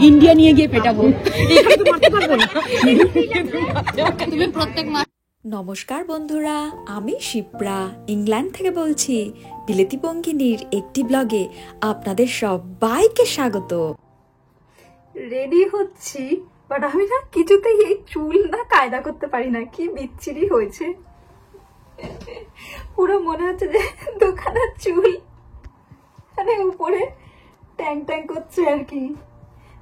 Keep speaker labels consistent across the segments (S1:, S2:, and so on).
S1: India নিয়ে গিয়ে পেটাবো।
S2: নমস্কার বন্ধুরা, আমি শিপ্রা ইংল্যান্ড থেকে বলছি। বিলেতি পঙ্গিনীর একটি ব্লগে আপনাদের সবাইকে স্বাগত।
S3: রেডি হচ্ছি, বাট আমি না কিছুতেই এই চুল না কায়দা করতে পারি না। কি বিচ্ছিরি হয়েছে, পুরো মনে হচ্ছে যে দোকানের চুল মানে উপরে ট্যাং ট্যাং করছে আর কি।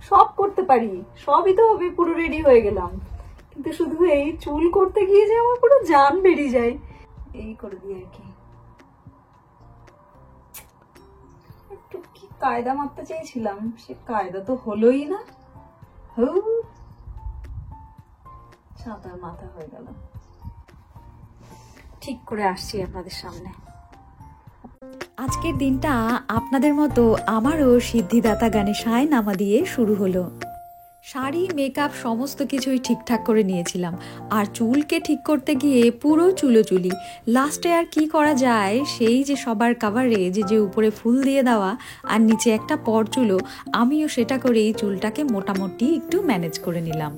S3: সব করতে পারি, সবই তো হবে, পুরো রেডি হয়ে গেলাম, কিন্তু শুধু এই চুল করতে গিয়ে যে আমার পুরো জান বেরিয়ে যায়। এই করে দিই আর কি, একটু কি কায়দা মারতে চেয়েছিলাম, সে কায়দা তো হলোই না। ছাতার মাথা হয়ে গেল। ঠিক করে আসছি আপনাদের সামনে।
S2: আজকের দিনটা আপনাদের মতো আমারও সিদ্ধিদাতা গানে সায় নামা দিয়ে শুরু হলো। শাড়ি, মেকআপ সমস্ত কিছুই ঠিকঠাক করে নিয়েছিলাম, আর চুলকে ঠিক করতে গিয়ে পুরো চুলোচুলি। লাস্টে আর কি করা যায়, সেই যে সবার কাভারেজ, যে উপরে ফুল দিয়ে দেওয়া আর নিচে একটা পরচুলো, আমিও সেটা করেই চুলটাকে মোটামুটি একটু ম্যানেজ করে নিলাম।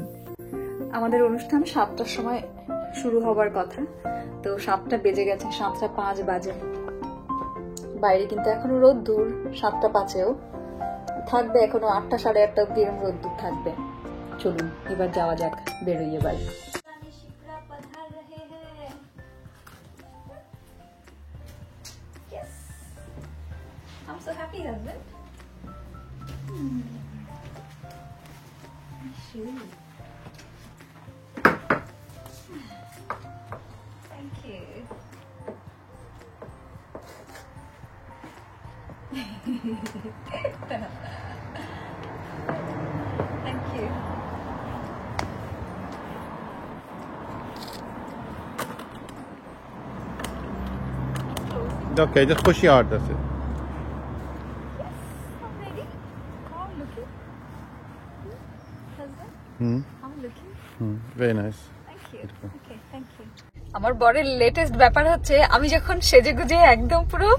S3: আমাদের অনুষ্ঠান 7টার সময় শুরু হবার কথা, তো 7টা বেজে গেছে, 7টা 5 বাজে। বাইরে কিন্তু এখনো রোদ্দুর, 7টা 5-এও থাকবে, এখনো 8টা 8:30 অব্দি এরকম রোদ্দুর থাকবে। চলুন এবার যাওয়া যাক, বেরোইয়ে বাড়ি। I'm so happy, husband. Thank you. Thank you.
S4: Okay, just push your heart, that's it.
S3: Yes, I'm ready. I'm looking. Husband, I'm looking.
S4: Very nice.
S3: Thank you. Okay, thank you. আমার বরের লেটেস্ট ব্যাপার হচ্ছে, আমি যখন সেজে গুজে একদম পুরো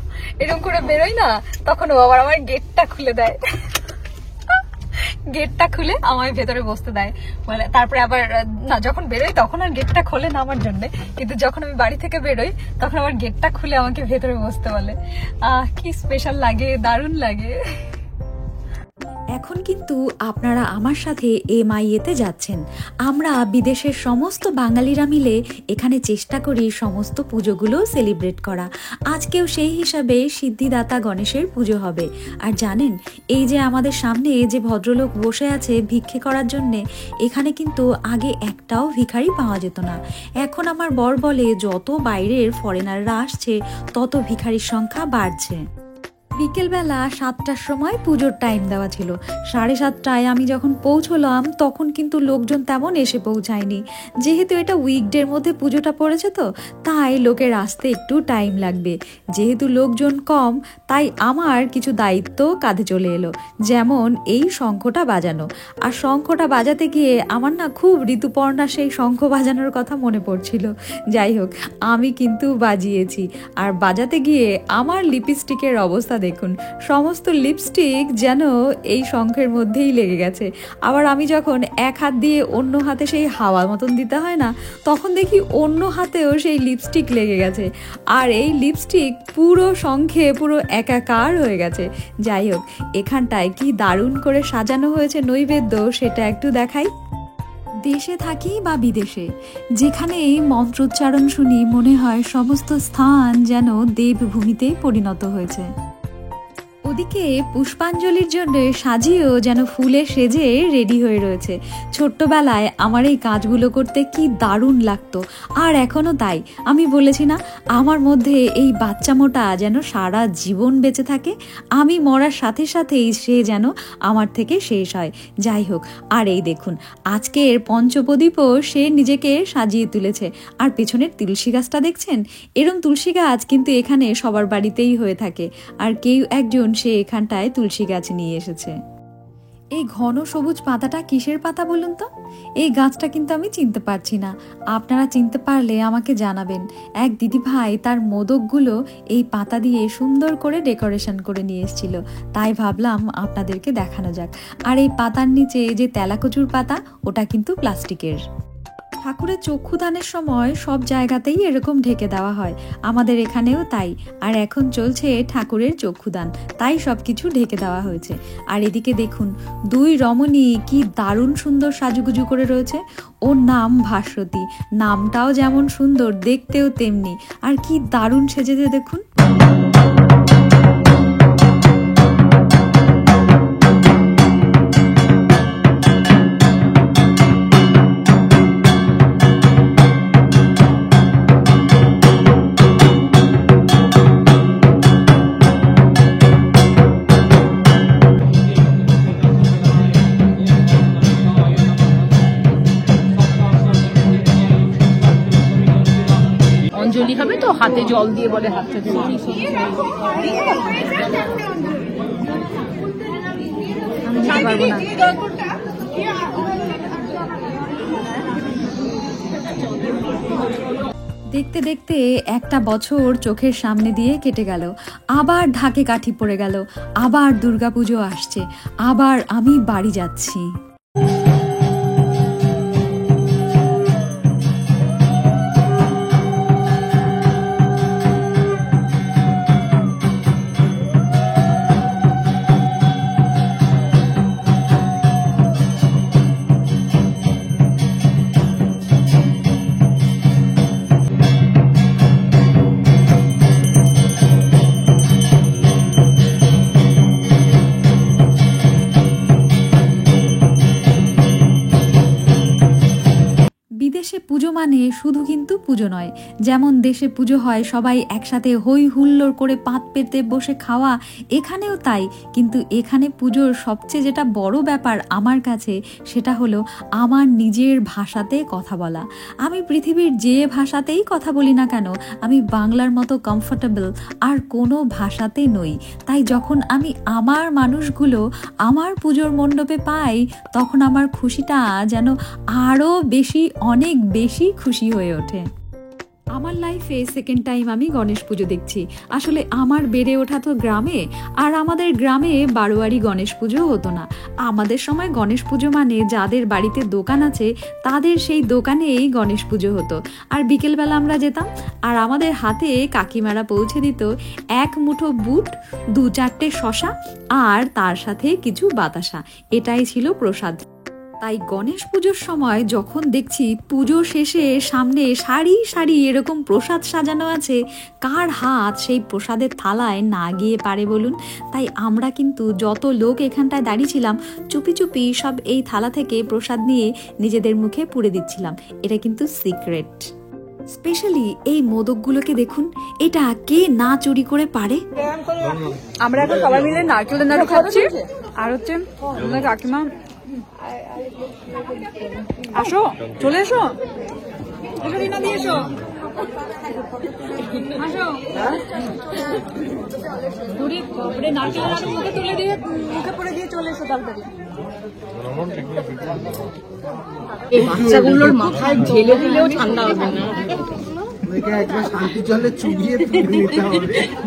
S3: এরকম করে বেরোই না, তখন ও আবার আমার গেটটা খুলে দেয়। গেটটা খুলে আমায় ভেতরে বসতে দেয়, মানে তারপরে আবার না, যখন বেরোই তখন আর গেটটা খোলে না আমার জন্য, কিন্তু যখন আমি বাড়ি থেকে বেরোই তখন আমার গেটটা খুলে আমাকে ভেতরে বসতে বলে। কি স্পেশাল লাগে, দারুণ লাগে।
S2: এখন কিন্তু আপনারা আমার সাথে MIA-তে যাচ্ছেন। আমরা বিদেশের সমস্ত বাঙালিরা মিলে এখানে চেষ্টা করি সমস্ত পুজোগুলো সেলিব্রেট করা। আজকেও সেই হিসাবে সিদ্ধিদাতা গণেশের পুজো হবে। আর জানেন, এই যে আমাদের সামনে যে ভদ্রলোক বসে আছে ভিক্ষে করার জন্যে, এখানে কিন্তু আগে একটাও ভিখারি পাওয়া যেত না। এখন আমার বর বলে যত বাইরের ফরেনাররা আসছে তত ভিখারির সংখ্যা বাড়ছে। বিকেলবেলা 7টার সময় পুজোর টাইম দেওয়া ছিল। 7:30টায় আমি যখন পৌঁছলাম তখন কিন্তু লোকজন তেমন এসে পৌঁছায়নি। যেহেতু এটা উইকডের মধ্যে পুজোটা পড়েছে, তো তাই লোকের আসতে একটু টাইম লাগবে। যেহেতু লোকজন কম, তাই আমার কিছু দায়িত্ব কাঁধে চলে এলো, যেমন এই শঙ্খটা বাজানো। আর শঙ্খটা বাজাতে গিয়ে আমার না খুব ঋতুপর্ণা সেই শঙ্খ বাজানোর কথা মনে পড়ছিল। যাই হোক, আমি কিন্তু বাজিয়েছি। আর বাজাতে গিয়ে আমার লিপস্টিকের অবস্থা দেখুন, সমস্ত লিপস্টিক যেন এই শঙ্খের মধ্যেই লেগে গেছে। আবার আমি যখন এক হাত দিয়ে অন্য হাতে সেই হাওয়া মতন দিতে হয় না, তখন দেখি অন্য হাতেও সেই লিপস্টিক লেগে গেছে। আর এই লিপস্টিক পুরো শঙ্খে পুরো একাকার হয়ে গেছে। যাই হোক, এখানটায় কি দারুণ করে সাজানো হয়েছে নৈবেদ্য, সেটা একটু দেখাই। দেশে থাকি বা বিদেশে, যেখানেই মন্ত্রোচ্চারণ শুনি মনে হয় সমস্ত স্থান যেন দেবভূমিতে পরিণত হয়েছে। ওদিকে পুষ্পাঞ্জলির জন্য সাজিয়েও যেন ফুলে সেজে রেডি হয়ে রয়েছে। ছোট্টবেলায় আমার এই কাজগুলো করতে কি দারুণ লাগতো, আর এখনও তাই। আমি বলেছি না, আমার মধ্যে এই বাচ্চা মোটা যেন সারা জীবন বেঁচে থাকে। আমি মরার সাথে সাথেই সে যেন আমার থেকে শেষ হয়। যাই হোক, আর এই দেখুন, আজকের পঞ্চপ্রদীপও সে নিজেকে সাজিয়ে তুলেছে। আর পেছনের তুলসী গাছটা দেখছেন, এরম তুলসী গাছ কিন্তু এখানে সবার বাড়িতেই হয়ে থাকে। আর কেউ একজন সে এখানটায় তুলসী গাছ নিয়ে এসেছে। এই ঘন সবুজ পাতাটা কিসের পাতা বলুন তো? এই গাছটা কিন্তু আমি চিনতে পারছি না, আপনারা চিনতে পারলে আমাকে জানাবেন। এক দিদি ভাই তার মোদকগুলো এই পাতা দিয়ে সুন্দর করে ডেকোরেশন করে নিয়ে এসেছিল, তাই ভাবলাম আপনাদেরকে দেখানো যাক। আর এই পাতার নিচে যে তেলাকচুর পাতা, ওটা কিন্তু প্লাস্টিকের। ঠাকুরের চক্ষুদানের সময় সব জায়গাতেই এরকম ঢেকে দেওয়া হয়, আমাদের এখানেও তাই। আর এখন চলছে ঠাকুরের চক্ষুদান, তাই সবকিছু ঢেকে দেওয়া হয়েছে। আর এদিকে দেখুন, দুই রমণী কি দারুণ সুন্দর সাজুগুজু করে রয়েছে। ওর নাম ভাস্বতী, নামটাও যেমন সুন্দর, দেখতেও তেমনি। আর কি দারুণ সেজেছে দেখুন।
S1: অঞ্জলি হবে তো, হাতে জল দিয়ে বলে হাতটা দিয়ে
S2: দেখতে দেখতে একটা বছর চোখের সামনে দিয়ে কেটে গেল, আবার ঢাকে কাঠি পড়ে গেল, আবার দুর্গাপুজো আসছে, আবার আমি বাড়ি যাচ্ছি। বিদেশে পুজো মানে শুধু কিন্তু পুজো নয়, যেমন দেশে পুজো হয় সবাই একসাথে হই হুল্লোড় করে পাত পেতে বসে খাওয়া, এখানেও তাই। কিন্তু এখানে পুজোর সবচেয়ে যেটা বড় ব্যাপার আমার কাছে, সেটা হলো আমার নিজের ভাষাতে কথা বলা। আমি পৃথিবীর যে ভাষাতেই কথা বলি না কেন, আমি বাংলার মতো কমফোর্টেবল আর কোনো ভাষাতে নই। তাই যখন আমি আমার মানুষগুলো আমার পুজোর মণ্ডপে পাই, তখন আমার খুশিটা যেন আরও বেশি, অনেক বেশি খুশি হয়ে ওঠে। আমার লাইফে সেকেন্ড টাইম আমি গণেশ পুজো দেখছি। আসলে আমার বেড়ে ওঠা তো গ্রামে, আর আমাদের গ্রামে বারোয়ারি গণেশ পুজো হতো না। আমাদের সময় গণেশ পুজো মানে যাদের বাড়িতে দোকান আছে তাদের সেই দোকানেই গণেশ পুজো হতো। আর বিকেলবেলা আমরা যেতাম, আর আমাদের হাতে কাকিমারা পৌঁছে দিত এক মুঠো বুট, 2-4টে শশা, আর তার সাথে কিছু বাতাসা। এটাই ছিল প্রসাদ। তাই গণেশ পুজোর সময় যখন দেখছি পুজো শেষে সামনে সারি সারি এরকম প্রসাদ সাজানো আছে, কার হাত সেই প্রসাদের থালায় না গিয়ে পারে বলুন? তাই আমরা কিন্তু যত লোক এখানটায় দাঁড়িয়েছিলাম, চুপি চুপি সব এই থালা থেকে প্রসাদ নিয়ে নিজেদের মুখে পুরে দিচ্ছিলাম। এটা কিন্তু সিক্রেট। স্পেশালি এই মোদকগুলোকে দেখুন, এটা কে না চুরি করে পারে।
S3: আমরা এখন সবাই মিলে নারকেলের নাড়ু খাচ্ছি। আর হচ্ছে কাকিমা, আসো, চলে এসো, এসো রিনা দিয়ে এসো, আসো। নারকেলের নাড়ু মুখে তুলে দিয়ে, মুখে পড়ে দিয়ে চলে এসো তাড়াতাড়ি।
S1: এই বাচ্চাগুলোর মাথায় ঢেলে দিলেও ঠান্ডা হবে না।
S5: শান্তি জলে চুবিয়ে নিতে হবে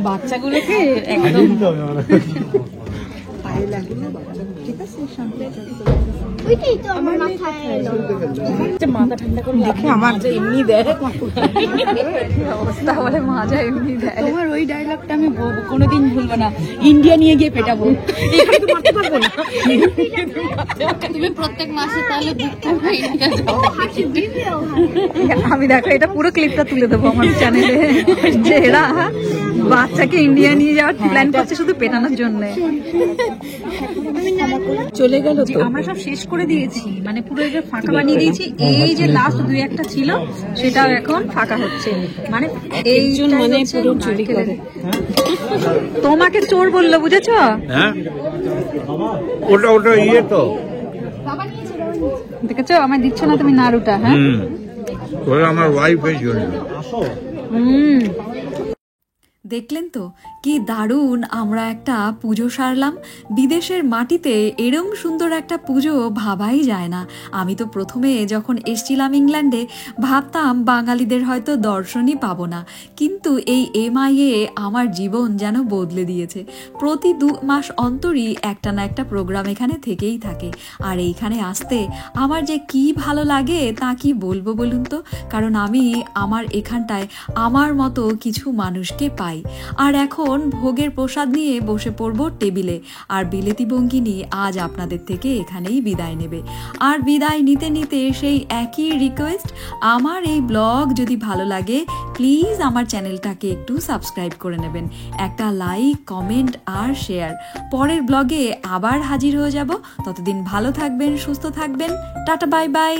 S1: বাচ্চাগুলোকে একদম
S5: পায়ে লাগে না। ঠিক আছে, শান্তি
S1: মাথা ঠান্ডা করে দেখে আমার এমনি দেয়
S3: অবস্থা, বলে মাজা এমনি দেয়।
S1: তোমার ওই ডায়লগটা আমি কোনোদিন ভুলবো না। ইন্ডিয়া নিয়ে গিয়ে পেটাবো, এখানে তো মারতে পারবো না। তুমি প্রত্যেক মাসে তাহলে
S3: আমি দেখো এটা পুরো ক্লিপটা তুলে দেবো আমার চ্যানেলে, যে এরা বাচ্চাকে ইন্ডিয়া নিয়ে যাওয়ার প্ল্যান করছে শুধু পেটানোর জন্য।
S1: চলে গেল তো,
S3: আমরা সব শেষ করে দিয়েছি, মানে পুরো এটা ফাঁকা বানিয়ে দিয়েছি। এই যে লাস্ট 2-1টা ছিল, সেটাও এখন ফাঁকা হচ্ছে। মানে
S1: একজন মানে পুরো চুরি করে।
S3: তোমাকে চোর বললো, বুঝেছো?
S4: হ্যাঁ, ওটা ইয়ে তো,
S3: দেখেছো আমায় দিচ্ছ না তুমি নাড়ুটা। হ্যাঁ,
S4: ওটা আমার ওয়াইফের জন্য।
S2: দেখলেন তো কি দারুণ আমরা একটা পুজো সারলাম। বিদেশের মাটিতে এরম সুন্দর একটা পুজো ভাবাই যায় না। আমি তো প্রথমে যখন এসছিলাম ইংল্যান্ডে ভাবতাম বাঙালিদের হয়তো দর্শনই পাবো না, কিন্তু এই MIA আমার জীবন যেন বদলে দিয়েছে। প্রতি 2 মাস অন্তরই একটা না একটা প্রোগ্রাম এখানে থেকেই থাকে, আর এইখানে আসতে আমার যে কি ভালো লাগে তা কি বলবো বলুন তো। কারণ আমি আমার এখানটায় আমার মতো কিছু মানুষকে পাই। আর এখন ভোগের প্রসাদ নিয়ে বসে পড়বো টেবিলে, আর বিলেতি বঙ্গিনী আজ আপনাদের থেকে এখানেই বিদায় নেবে। আর বিদায় নিতে নিতে সেই একই রিকোয়েস্ট, আমার এই ব্লগ যদি ভালো লাগে প্লিজ আমার চ্যানেলটাকে একটু সাবস্ক্রাইব করে নেবেন, একটা লাইক, কমেন্ট আর শেয়ার। পরের ব্লগে আবার হাজির হয়ে যাব। ততদিন ভালো থাকবেন, সুস্থ থাকবেন। Tata, bye bye.